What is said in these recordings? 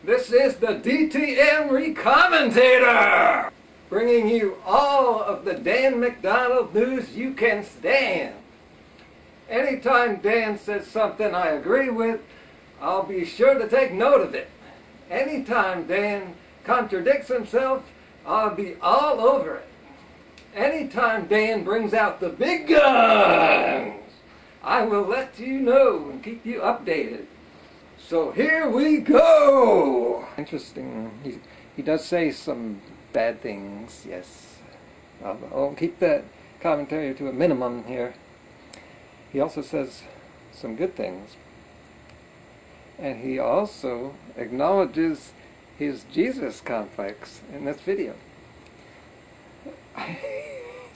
This is the DTM Recommentator, bringing you all of the Dan McDonald news you can stand. Anytime Dan says something I agree with, I'll be sure to take note of it. Anytime Dan contradicts himself, I'll be all over it. Anytime Dan brings out the big guns, I will let you know and keep you updated. So here we go! Interesting. He does say some bad things, yes. I'll keep that commentary to a minimum here. He also says some good things. And he also acknowledges his Jesus complex in this video.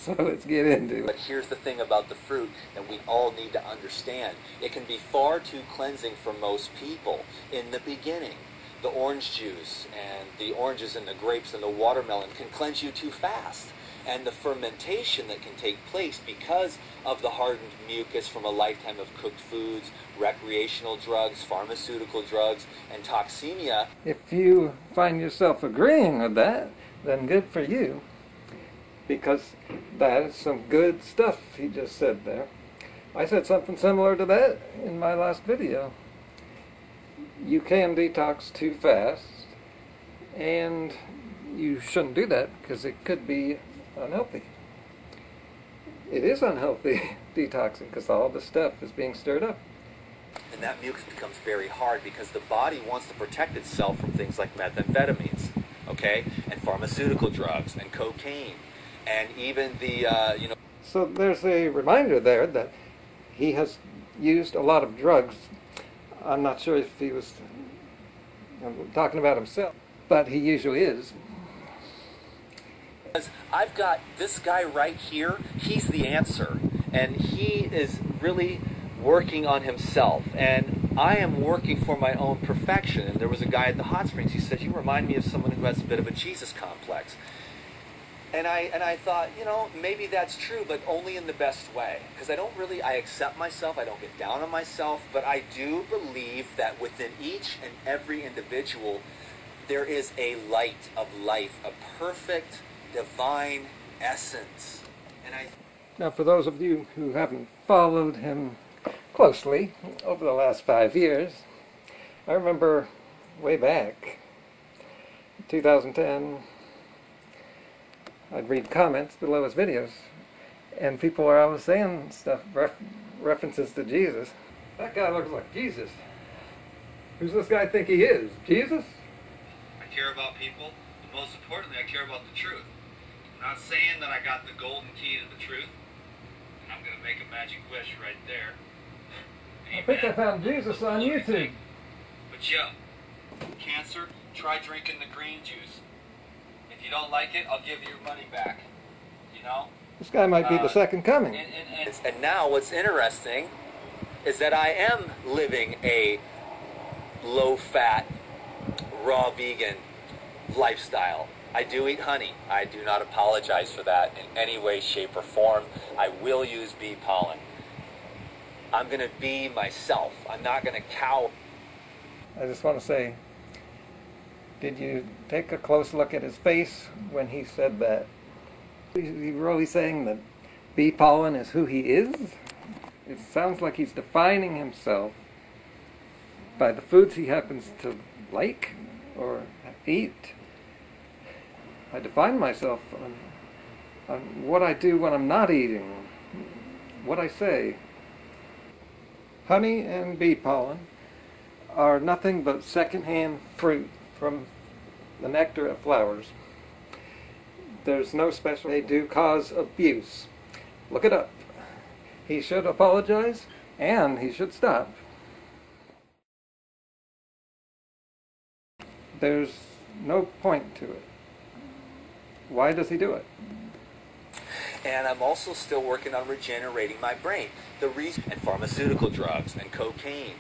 So let's get into it. But here's the thing about the fruit that we all need to understand. It can be far too cleansing for most people in the beginning. The orange juice and the oranges and the grapes and the watermelon can cleanse you too fast. And the fermentation that can take place because of the hardened mucus from a lifetime of cooked foods, recreational drugs, pharmaceutical drugs, and toxemia. If you find yourself agreeing with that, then good for you. Because that is some good stuff he just said there. I said something similar to that in my last video. You can detox too fast, and you shouldn't do that because it could be unhealthy. It is unhealthy detoxing because all the stuff is being stirred up. And that mucus becomes very hard because the body wants to protect itself from things like methamphetamines, okay, and pharmaceutical drugs and cocaine. And even the, So there's a reminder there that he has used a lot of drugs. I'm not sure if he was talking about himself, but he usually is. I've got this guy right here. He's the answer. And he is really working on himself. And I am working for my own perfection. And there was a guy at the hot springs. He said, "You remind me of someone who has a bit of a Jesus complex." And I thought, maybe that's true, but only in the best way. Because I accept myself, I don't get down on myself, but I do believe that within each and every individual, there is a light of life, a perfect, divine essence. Now, for those of you who haven't followed him closely over the last 5 years, I remember way back, 2010, I'd read comments below his videos, and people were always saying stuff, references to Jesus. That guy looks like Jesus. Who's this guy think he is? Jesus? I care about people, but most importantly, I care about the truth. I'm not saying that I got the golden key to the truth, and I'm going to make a magic wish right there. I think I found Jesus on YouTube. But yo, cancer, try drinking the green juice. If you don't like it, I'll give you your money back. This guy might be the second coming. And now what's interesting is that I am living a low-fat, raw vegan lifestyle. I do eat honey. I do not apologize for that in any way, shape, or form. I will use bee-pollen. I'm going to be myself. I'm not going to cow. I just want to say, did you take a close look at his face when he said that? Is he really saying that bee-pollen is who he is? It sounds like he's defining himself by the foods he happens to like or eat. I define myself on what I do when I'm not eating, what I say. Honey and bee pollen are nothing but secondhand fruit from the nectar of flowers. There's no special. They do cause abuse. Look it up. He should apologize, and he should stop. There's no point to it. Why does he do it? And I'm also still working on regenerating my brain. The reason, and pharmaceutical drugs and cocaine.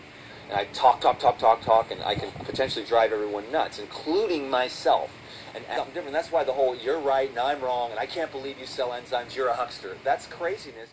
And I talk, and I can potentially drive everyone nuts, including myself. And something different. That's why the whole, you're right and I'm wrong, and I can't believe you sell enzymes, you're a huckster. That's craziness.